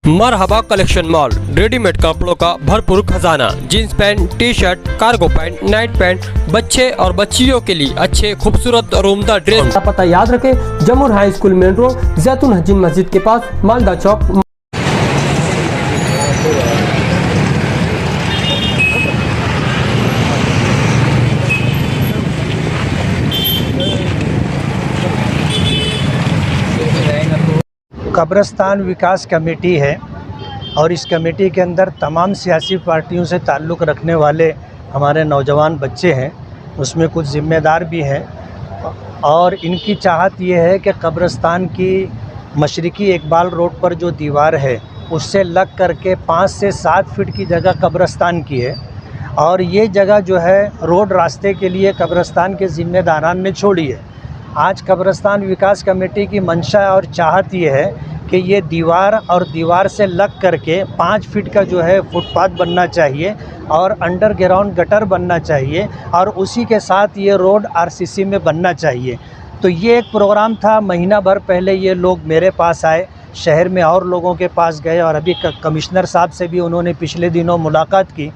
मरहबा collection mall, readymade कपड़ों का भरपूर खजाना। Jeans pant, T shirt, cargo pant, night pant, बच्चे और बच्चियों के लिए अच्छे खूबसूरत और उम्दा ड्रेस। पता याद रखें, जमुर हाई स्कूल मेन रोड, जैतून हजीन मस्जिद के पास, मालदा चौक। कब्रिस्तान विकास कमेटी है और इस कमेटी के अंदर तमाम सियासी पार्टियों से ताल्लुक़ रखने वाले हमारे नौजवान बच्चे हैं, उसमें कुछ ज़िम्मेदार भी हैं। और इनकी चाहत ये है कि कब्रिस्तान की मशरिकी इकबाल रोड पर जो दीवार है उससे लग करके 5 से 7 फीट की जगह कब्रिस्तान की है। और ये जगह जो है रोड रास्ते के लिए कब्रिस्तान के ज़िम्मेदारान ने छोड़ी है। आज कब्रिस्तान विकास कमेटी की मंशा और चाहत ये है कि ये दीवार और दीवार से लग करके 5 फीट का जो है फुटपाथ बनना चाहिए और अंडरग्राउंड गटर बनना चाहिए और उसी के साथ ये रोड आरसीसी में बनना चाहिए। तो ये एक प्रोग्राम था। महीना भर पहले ये लोग मेरे पास आए, शहर में और लोगों के पास गए और अभी कमिश्नर साहब से भी उन्होंने पिछले दिनों मुलाकात की।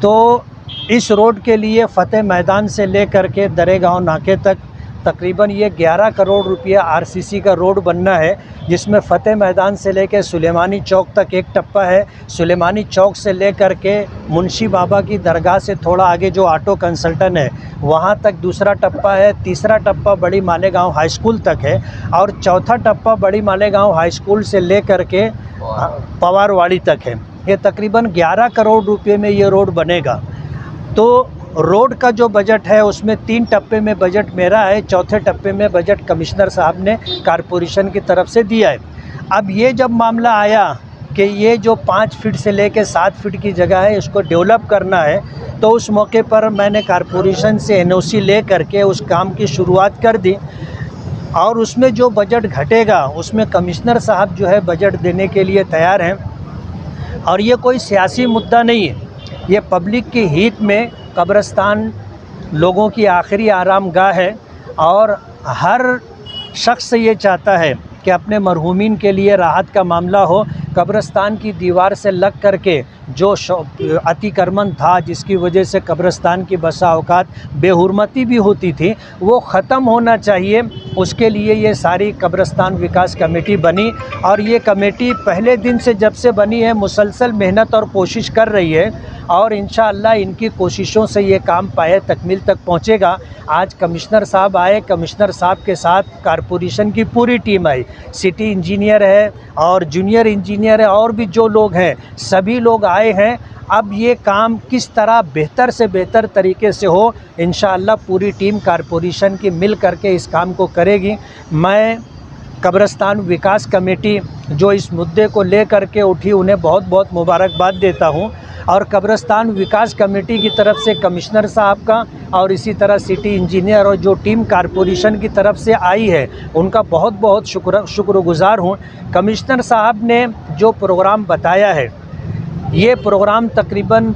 तो इस रोड के लिए फ़तेह मैदान से ले कर के दरेगांव नाके तक तकरीबन ये 11 करोड़ रुपया आरसीसी का रोड बनना है, जिसमें फ़तेह मैदान से लेकर सुलेमानी चौक तक एक टप्पा है, सुलेमानी चौक से लेकर के मुंशी बाबा की दरगाह से थोड़ा आगे जो ऑटो कंसल्टेंट है वहाँ तक दूसरा टप्पा है, तीसरा टप्पा बड़ी मालेगांव हाई स्कूल तक है और चौथा टप्पा बड़ी मालेगांव हाई स्कूल से लेकर के पवारवाड़ी तक है। ये तकरीबन 11 करोड़ रुपये में ये रोड बनेगा। तो रोड का जो बजट है उसमें 3 टप्पे में बजट मेरा है, चौथे टप्पे में बजट कमिश्नर साहब ने कारपोरेशन की तरफ से दिया है। अब ये जब मामला आया कि ये जो 5 फीट से लेकर 7 फीट की जगह है इसको डेवलप करना है, तो उस मौके पर मैंने कारपोरेशन से एनओसी ले करके उस काम की शुरुआत कर दी। और उसमें जो बजट घटेगा उसमें कमिश्नर साहब जो है बजट देने के लिए तैयार हैं। और ये कोई सियासी मुद्दा नहीं है, ये पब्लिक के हित में कब्रिस्तान लोगों की आखिरी आरामगाह है और हर शख्स ये चाहता है कि अपने मरहूमीन के लिए राहत का मामला हो। कब्रिस्तान की दीवार से लग करके जो अतिक्रमण था, जिसकी वजह से कब्रिस्तान की बसा औकात बेहुरमती भी होती थी, वो ख़त्म होना चाहिए। उसके लिए ये सारी कब्रिस्तान विकास कमेटी बनी और ये कमेटी पहले दिन से जब से बनी है मुसलसल मेहनत और कोशिश कर रही है और इंशाअल्लाह इनकी कोशिशों से ये काम पाए तकमील तक पहुँचेगा। आज कमिश्नर साहब आए, कमिश्नर साहब के साथ कारपोरेशन की पूरी टीम आई, सिटी इंजीनियर है और जूनियर इंजीनियर है और भी जो लोग हैं सभी लोग आए हैं। अब ये काम किस तरह बेहतर से बेहतर तरीके से हो, इंशाअल्लाह पूरी टीम कारपोरेशन की मिल करके इस काम को करेगी। मैं कब्रिस्तान विकास कमेटी जो इस मुद्दे को ले करके उठी उन्हें बहुत बहुत मुबारकबाद देता हूँ और कब्रिस्तान विकास कमेटी की तरफ से कमिश्नर साहब का और इसी तरह सिटी इंजीनियर और जो टीम कारपोरेशन की तरफ से आई है उनका बहुत बहुत शुक्रगुज़ार हूँ। कमिश्नर साहब ने जो प्रोग्राम बताया है ये प्रोग्राम तकरीबन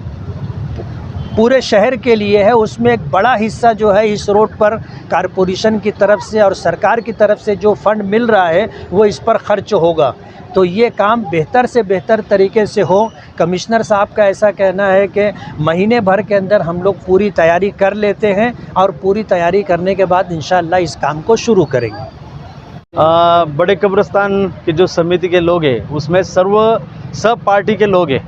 पूरे शहर के लिए है, उसमें एक बड़ा हिस्सा जो है इस रोड पर कारपोरेशन की तरफ से और सरकार की तरफ से जो फंड मिल रहा है वो इस पर खर्च होगा। तो ये काम बेहतर से बेहतर तरीके से हो। कमिश्नर साहब का ऐसा कहना है कि महीने भर के अंदर हम लोग पूरी तैयारी कर लेते हैं और पूरी तैयारी करने के बाद इंशाअल्लाह इस काम को शुरू करेंगे। बड़े कब्रिस्तान के जो समिति के लोग हैं उसमें सब पार्टी के लोग हैं,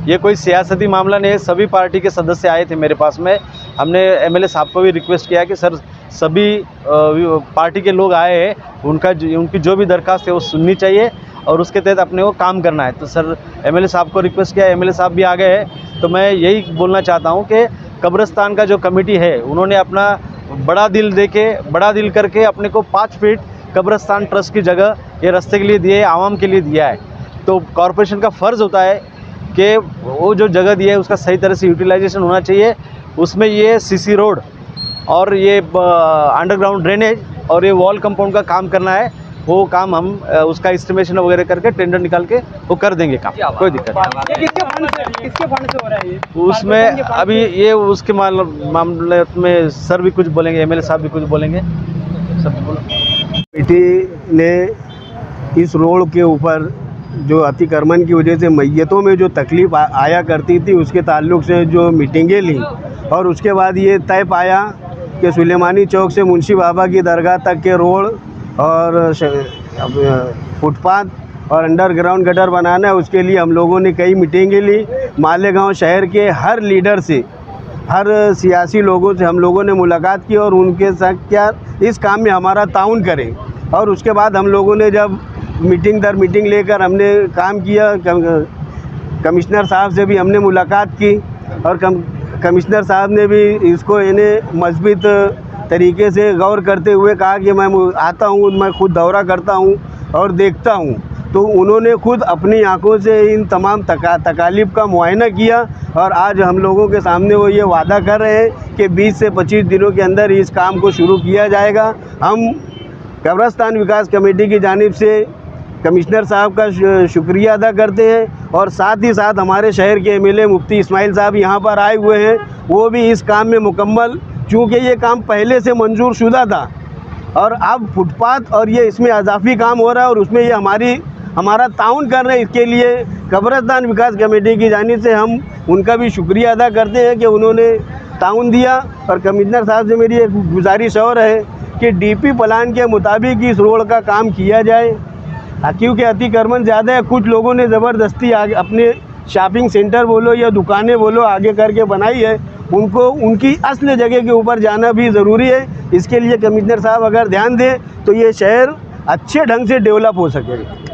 ये कोई सियासती मामला नहीं है। सभी पार्टी के सदस्य आए थे मेरे पास में। हमने एमएलए साहब को भी रिक्वेस्ट किया कि सर सभी पार्टी के लोग आए हैं, उनकी जो भी दरख्वास्त है वो सुननी चाहिए और उसके तहत अपने को काम करना है। तो सर एमएलए साहब को रिक्वेस्ट किया, एमएलए साहब भी आ गए हैं। तो मैं यही बोलना चाहता हूँ कि कब्रिस्तान का जो कमेटी है उन्होंने अपना बड़ा दिल करके अपने को 5 फीट कब्रिस्तान ट्रस्ट की जगह ये रास्ते के लिए दिए है, आवाम के लिए दिया है। तो कॉरपोरेशन का फ़र्ज़ होता है कि वो जो जगह दी है उसका सही तरह से यूटिलाइजेशन होना चाहिए। उसमें ये सीसी रोड और ये अंडरग्राउंड ड्रेनेज और ये वॉल कंपाउंड का काम करना है। वो काम हम उसका एस्टिमेशन वगैरह करके टेंडर निकाल के वो कर देंगे काम, कोई दिक्कत नहीं। किसके फंड से हो रहा है ये? उसमें अभी ये उसके मामले में सर भी कुछ बोलेंगे, एमएलए साहब भी कुछ बोलेंगे, सब बोलो। कमेटी ने इस रोड के ऊपर जो अतिक्रमण की वजह से मैयतों में जो तकलीफ़ आया करती थी उसके ताल्लुक़ से जो मीटिंगें ली और उसके बाद ये तय पाया कि सुलेमानी चौक से मुंशी बाबा की दरगाह तक के रोड और फुटपाथ और अंडरग्राउंड गटर बनाना है। उसके लिए हम लोगों ने कई मीटिंगें ली। मालेगांव शहर के हर लीडर से, हर सियासी लोगों से हम लोगों ने मुलाकात की और उनके साथ क्या इस काम में हमारा ताउन करें। और उसके बाद हम लोगों ने जब मीटिंग दर मीटिंग लेकर हमने काम किया, कमिश्नर साहब से भी हमने मुलाकात की और कमिश्नर साहब ने भी इसको इन्हें मज़बूत तरीके से गौर करते हुए कहा कि मैं आता हूँ, मैं खुद दौरा करता हूँ और देखता हूँ। तो उन्होंने खुद अपनी आंखों से इन तमाम तकालीफ का मुआयना किया और आज हम लोगों के सामने वो ये वादा कर रहे हैं कि 20 से 25 दिनों के अंदर इस काम को शुरू किया जाएगा। हम कब्रिस्तान विकास कमेटी की जानिब से कमिश्नर साहब का शुक्रिया अदा करते हैं और साथ ही साथ हमारे शहर के एमएलए मुफ्ती इस्माइल साहब यहाँ पर आए हुए हैं। वो भी इस काम में मुकम्मल, चूँकि ये काम पहले से मंजूर शुदा था और अब फुटपाथ और ये इसमें अजाफी काम हो रहा है और उसमें ये हमारा ताउन कर रहे हैं। इसके लिए कब्रिस्तान विकास कमेटी की जानिब से हम उनका भी शुक्रिया अदा करते हैं कि उन्होंने ताउन दिया। और कमिश्नर साहब से मेरी एक गुजारिश और है कि डीपी प्लान के मुताबिक इस रोड का काम किया जाए, क्योंकि अतिक्रमण ज़्यादा है। कुछ लोगों ने ज़बरदस्ती आगे अपने शॉपिंग सेंटर बोलो या दुकानें बोलो आगे करके बनाई है, उनको उनकी असली जगह के ऊपर जाना भी ज़रूरी है। इसके लिए कमिश्नर साहब अगर ध्यान दें तो ये शहर अच्छे ढंग से डेवलप हो सकेगा।